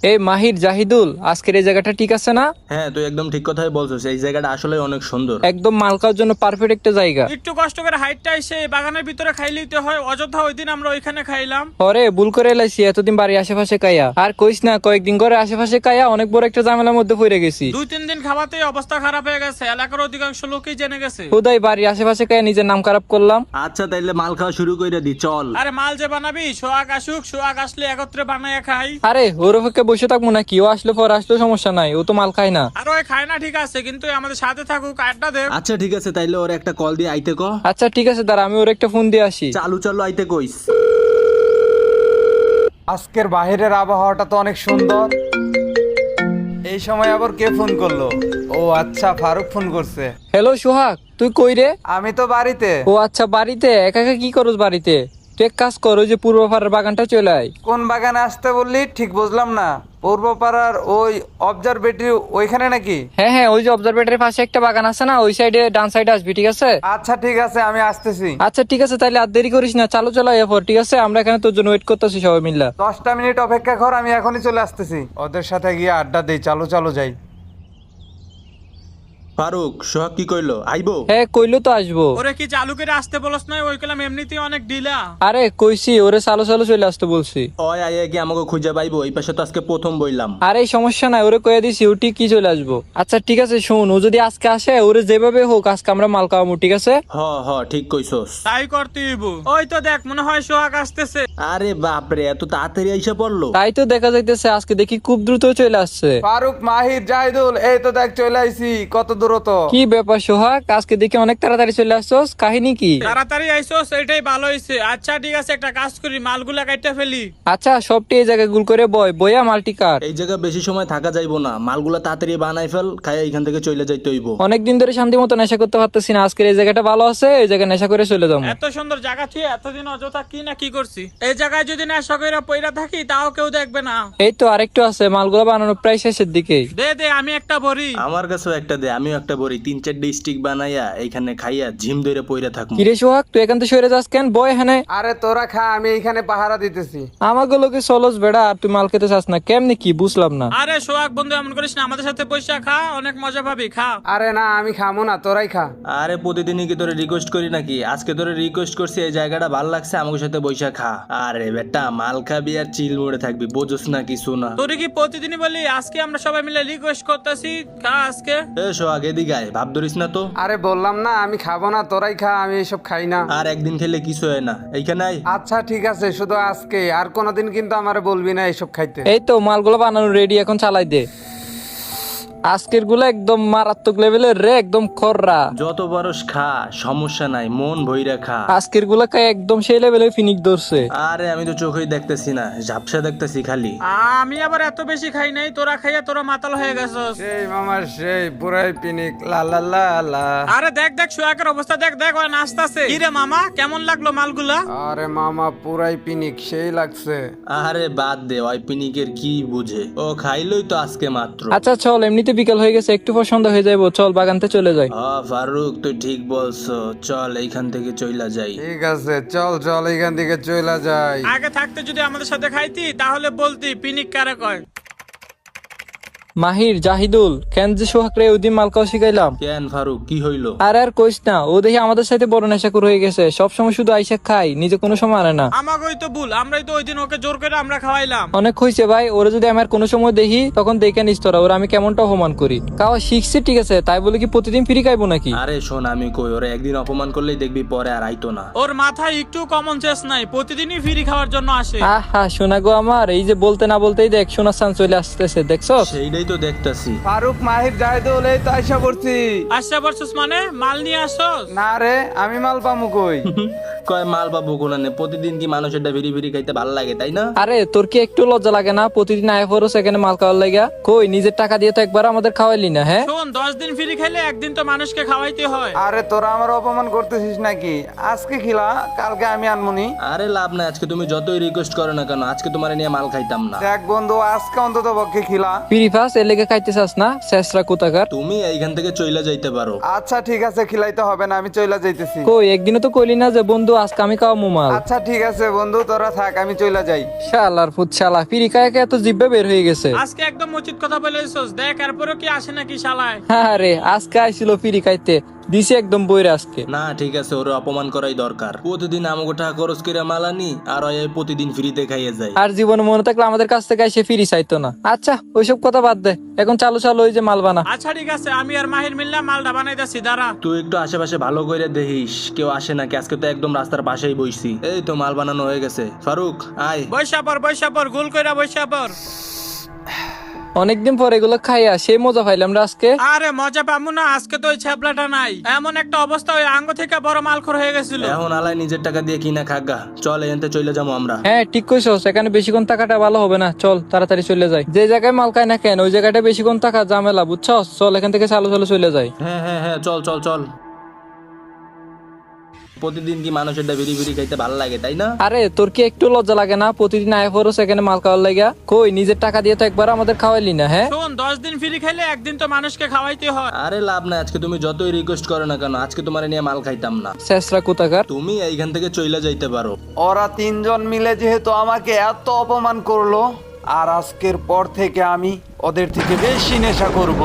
এই মাহির জাহিদুল, আজকের এই জায়গাটা ঠিক আছে না? হ্যাঁ, তুই একদম ঠিক কথাই বলছিস। এই জায়গাটা আসলে অনেক সুন্দর। একদম মাল খাওয়ার জন্য পারফেক্ট একটা জায়গা। একটু কষ্ট করে হাইটটা এসে বাগানের ভিতরে খাইলিতে হয়, অযথা ওই দিন আমরা ওইখানে খাইলাম। পরে ভুল করে এলাইছি, এতদিন বাড়ি আশেপাশে কাইয়া আর কইস না, কয়েকদিন করে আশেপাশে কাইয়া অনেক বড় একটা ঝামেলার মধ্যে পড়ে গেছি। 2-3 দিন খাওয়াতেই অবস্থা খারাপ হয়ে গেছে, এলাকার অধিকাংশ লোকই জেনে গেছে। খুদাই বাড়ি আশেপাশে কাইয়া নিজের নাম খারাপ করলাম। আচ্ছা, তাইলে মাল খাওয়া শুরু করে দি, চল। আরে মাল যে বানাবি, সোহাগ আসুক, সোহাগ আসলে একত্রে বানায় খাই। আরে ওর পক্ষে বসে থাকবো নাকি? ও আসলে পর আসলেও সমস্যা নাই, ও তো মাল খায় না। আর ওই খায় না ঠিক আছে, কিন্তু আমাদের সাথে থাকুক, আড্ডা দেব। আচ্ছা ঠিক আছে, তাইলে ওর একটা কল দিয়ে আইতে ক। আচ্ছা ঠিক আছে, দাঁড়া আমি ওর একটা ফোন দিয়ে আসি। চালু চালু আইতে কইস। আজকের বাহিরের আবহাওয়াটা তো অনেক সুন্দর। এই সময় আবার কে ফোন করলো? ও আচ্ছা, ফারুক ফোন করছে। হ্যালো সোহাগ, তুই কই রে? আমি তো বাড়িতে। ও আচ্ছা, বাড়িতে একা একা কি করস বাড়িতে? তুই এক কাজ কর, ওই যে পূর্ব পাড়ার বাগানটা চলে আয়। কোন বাগানে আসতে বললি? ঠিক বুঝলাম না। পূর্বপাড়ার ওই অবজারভেটরি ওইখানে নাকি? হ্যাঁ হ্যাঁ, ওই যে অবজারভেটরির পাশে একটা বাগান আছে না, ওই সাইডে ডান সাইডে আসবি, ঠিক আছে? আচ্ছা ঠিক আছে, আমি আসতেছি। আচ্ছা ঠিক আছে, তাহলে আর দেরি করিস না, চালু চলো এরপর, ঠিক আছে? আমরা এখানে তোর জন্য ওয়েট করতেছি সবাই মিল্লা। 10টা মিনিট অপেক্ষা কর, আমি এখনই চলে আসতেছি। ওদের সাথে গিয়ে আড্ডা দেই, চালু চালু যাই। ফারুক, সোহাগ কি কইলো? আইবো? হ্যাঁ কইলো তো আসবো। ওরে কি চালু করে আসতে বলস না? ওই কলাম এমনিতেই অনেক ঢিলা। আরে কইছি ওরে চালু চালু চলে আসতে বলছি। ওই আইয়া কি আমাকে খুঁজে পাইবো? এই পাশে তো আজকে প্রথম বইলাম। আরে সমস্যা নাই, ওরে কয়ে দিছি ও ঠিক কি চলে আসবো। আচ্ছা ঠিক আছে, শোন, ও যদি আজকে আসে, ওরে যেভাবে হোক আজকে আমরা মাল খাওয়াবো, ঠিক আছে? হ হ, ঠিক কইছস। তাই করতে হইব। ওই তো দেখ, মনে হয় সোহাগ আসতেছে। আরে বাপরে, এত তাড়াতাড়ি আইসা পড়লো। তাই তো দেখা যাইতেছে, আজকে দেখি খুব দ্রুত চলে আসছে। ফারুক, মাহির, জাহিদুল, এই তো দেখ চলে আইছি। কত দূরত? কি ব্যাপার সোহাগ, আজকে দেখি অনেক তাড়াতাড়ি চলে আসছস, কাহিনী কি? তাড়াতাড়ি আইসোস, এটাই ভালো হইছে। আচ্ছা ঠিক আছে, একটা কাজ করি, মালগুলা কাইটা ফেলি। আচ্ছা সবটি এই জায়গায় গুল করে বয়া মাল্টি কাট। এই জায়গা বেশি সময় থাকা যাইবো না, মালগুলা তাড়াতাড়ি বানাই ফেল, খাইয়া এখান থেকে চলে যাইতে হইব। অনেকদিন ধরে শান্তি মতো নেশা করতে পারতেছি না, আজকের এই জায়গাটা ভালো আছে, এই জায়গায় নেশা করে চলে যাবো। এত সুন্দর জায়গা তুই এতদিন অযথা কি না কি করছি। এই জায়গায় যদি নেশা কইরা পইরা থাকি, তাও কেউ দেখবে না। এই তো আরেকটু আছে, মালগুলো বানানো প্রায় শেষের দিকে। দে দে, আমি একটা ভরি। আমার কাছেও একটা দে, আমিও একটা বড়ি 3-4 স্টিক বানাইয়া এইখানে খাইয়া ঝিম ধরে পইরা থাকবো। কিরে সোহাগ, তুই এখান থেকে সরে যাস কেন? বয় হ্যাঁ। আরে তোরা খা, আমি এইখানে পাহারা দিতেছি। আমাগুলোকে চলস বেড়া, আর তুই মাল খেতে চাস না কেমনি? কি বুঝলাম না। আরে সোহাগ বন্ধু, এমন করিস না, আমাদের সাথে পয়সা খা, অনেক মজা পাবি, খা। আরে না, আমি খামো না, তোরাই খা। আরে প্রতিদিনই কি তোরে রিকোয়েস্ট করি নাকি? আজকে তোরে রিকোয়েস্ট করছি, এই জায়গাটা ভালো লাগছে, আমাকে সাথে বইসা খা। আরে বেটা, মাল খাবি আর চিল মোড়ে থাকবি, বোঝস না কিছু না। তোরে কি প্রতিদিনই বলি? আজকে আমরা সবাই মিলে রিকোয়েস্ট করতেছি, খা আজকে। এ সোহাগ, এদিকে আয়, ভাব ধরিস না তো। আরে বললাম না আমি খাবো না, তোরাই খা, আমি এসব খাই না। আর একদিন খেলে কিছু হয় না, এইখানে আয়। আচ্ছা ঠিক আছে, শুধু আজকে, আর কোনোদিন কিন্তু আমারে বলবি না এসব খাইতে। এই তো মালগুলো বানানো রেডি, এখন চালাই দে। আজকের গুলো একদম মারাত্মক লেভেলের রে, একদম খররা। যত বরস খা, সমস্যা নাই, মন ভইরা খা। আজকের গুলা খাই একদম সেই লেভেলের ফিনিক ধরছে। আরে আমি তো চোখেই দেখতেছি না, ঝাপসা দেখতেছি খালি। আমি আবার এত বেশি খাই নাই, তোরা খাইয়া তোরা মাতাল হয়ে গেছস। সেই মামা সেই পুরাই পিনিক, লা লা লা লা। আরে দেখ দেখ, সোহাগের অবস্থা দেখ দেখ, ওই নাচতাছে। কি রে মামা, কেমন লাগলো মালগুলা? আরে মামা পুরাই পিনিক, সেই লাগছে। আরে বাদ দে, ওই পিনিকের কি বুঝে, ও খাইলই তো আজকে মাত্র। আচ্ছা চল, এমনিতে বিকাল হয়ে গেছে, একটু পর সন্ধ্যা হয়ে যাবো, চল বাগানতে চলে যাই। ফারুক, তুই ঠিক বলছো, চল এইখান থেকে চইলা যাই। ঠিক আছে, চল চল এখান থেকে চলে যাই। আগে থাকতে যদি আমাদের সাথে খাইতি, তাহলে বলতি পিনিক কারে কয়। মাহির, জাহিদুল, কেন যে সোহাগ রে ওই দিন মাল খাওয়া শিখাইলাম। কেন ফারুক, কি হইলো? আর কইস না, ও দেখি আমাদের সাথে বড় নেশাখোর হয়ে গেছে, সবসময় শুধু আইসা খাই, নিজে কোনো সময় আনে না। আমাগোই তো ভুল, আমরাই তো ওই দিন ওকে জোর করে আমরা খাওয়াইলাম। অনেক হয়েছে ভাই, ওরা যদি আমার কোনো সময় দেখি তখন দেখে নিস তোরা, ওরা আমি কেমনটা অপমান করি। খাওয়া শিখছি ঠিক আছে, তাই বলে কি প্রতিদিন ফ্রি খাইবো নাকি? আরে শোন, আমি কই, ওরা একদিন অপমান করলেই দেখবি পরে আর আইতো না। ওর মাথায় একটু কমন সেন্স নাই, প্রতিদিনই ফ্রি খাওয়ার জন্য আসে। আহা শোনা গো আমার, এই যে বলতে না বলতেই দেখ শোনার চান্স চলে আসতেছে, দেখছো? সেইটাই তো দেখতাছি। ফারুক, মাহির, জাহিদুল, এই তো আইসা পড়ছি। আসছে বলছিস মানে মাল নিয়ে আসছস? না রে, আমি মাল পামু কই? কয় মাল পাবো কোনানে? প্রতিদিন কি মানুষের ফিরি ফিরি খাইতে ভালো লাগে, তাই না? আরে তোর কি একটু লজ্জা লাগে না? প্রতিদিন আয় পড়ো সেখানে মাল খাওয়ার লাগা, কই নিজের টাকা দিয়ে তো একবার আমাদের খাওয়াইলি না। হ্যাঁ শোন, 10 দিন ফ্রি খাইলে একদিন তো মানুষকে খাওয়াইতে হয়। আরে তোরা আমার অপমান করতেছিস নাকি? আজকে খিলা, কালকে আমি আনমুনি। আরে লাভ নাই, আজকে তুমি যতই রিকোয়েস্ট করো না কেন, আজকে তোমার নিয়ে মাল খাইতাম না। দেখ বন্ধু, আজকে অন্তত পক্ষে খিলা। ফ্রি ফাস এর লেগে খাইতে চাস না শেষরা কোথাকার? তুমি এইখান থেকে চইলা যাইতে পারো। আচ্ছা ঠিক আছে, খিলাইতে হবে না, আমি চইলা যাইতেছি। কই একদিনও তো কইলি না যে বন্ধু আজকে আমি খাওয়া মোমাল। আচ্ছা ঠিক আছে বন্ধু, তোরা থাক, আমি চইলা যাই। শালার ফুট শালা ফিরি খায় এত জিব্বে বের হয়ে গেছে। আজকে একদম উচিত কথা বলেছিস, দেখ এরপরও কি আসে নাকি শালায়। আরে আজকে আইছিল ফিরি খাইতে, দিছে একদম বইরে আজকে। না ঠিক আছে, ওরে অপমান করাই দরকার। প্রতিদিন আমাকে টাকা খরচ করে মালানি আর ওই প্রতিদিন ফ্রিতে খাইয়ে যায়। আর জীবনে মনে থাকলে আমাদের কাছ থেকে এসে ফিরি চাইতো না। আচ্ছা ওইসব কথা বাদ দে, এখন চালু চালু ওই যে মাল বানা। আচ্ছা ঠিক আছে, আমি আর মাহির মিললাম মালটা বানাইতেছি, দাঁড়া। তুই একটু আশেপাশে ভালো করে দেখিস কেউ আসে নাকি। আজকে তো একদম রাস্তার পাশেই বইছি। এই তো মাল বানানো হয়ে গেছে। ফারুক আয়। বৈশা পর গোল কইরা বৈশা পর। অনেকদিন পর এগুলো খাইয়া সেই মজা পাইলাম রে আজকে। আরে মজা পাবো না, আজকে তো ওই ছ্যাবলাটা নাই। এমন একটা অবস্থা, ওই আঙ্গ থেকে বড় মালখোর হয়ে গেছিল। এখন আলাই নিজের টাকা দিয়ে কিনা খাগা। চল এখানতে চলে যাবো আমরা। হ্যাঁ ঠিক কইছস, এখানে বেশিক্ষণ থাকাটা ভালো হবে না। চল তাড়াতাড়ি চলে যাই। যে জায়গায় মাল খাই না কেন ওই জায়গাটা বেশিক্ষণ থাকা ঝামেলা, বুঝছস? চল এখান থেকে চালু চালু চলে যাই। হ্যাঁ হ্যাঁ হ্যাঁ, চল চল চল। প্রতিদিন কি মানুষের বিড়ি বিড়ি খাইতে ভালো লাগে, তাই না? আরে তোর কি একটু লজ্জা লাগে না? প্রতিদিন আয় ফরস এখানে মাল খাওয়ার লাগা। কই নিজের টাকা দিয়ে তো একবার আমাদের খাওয়াইলি না। হ্যাঁ শোন, 10 দিন ফ্রি খাইলে একদিন তো মানুষকে খাওয়াইতে হয়। আরে লাভ নাই, আজকে তুমি যতই রিকোয়েস্ট করো না কেন, আজকে তোমার নিয়ে মাল খাইতাম না। শেষরা কোথাকার। তুমি এইখান থেকে চইলা যাইতে পারো। ওরা তিনজন মিলে যেহেতু আমাকে এত অপমান করলো, আর আজকের পর থেকে আমি ওদের থেকে বেশি নেশা করব।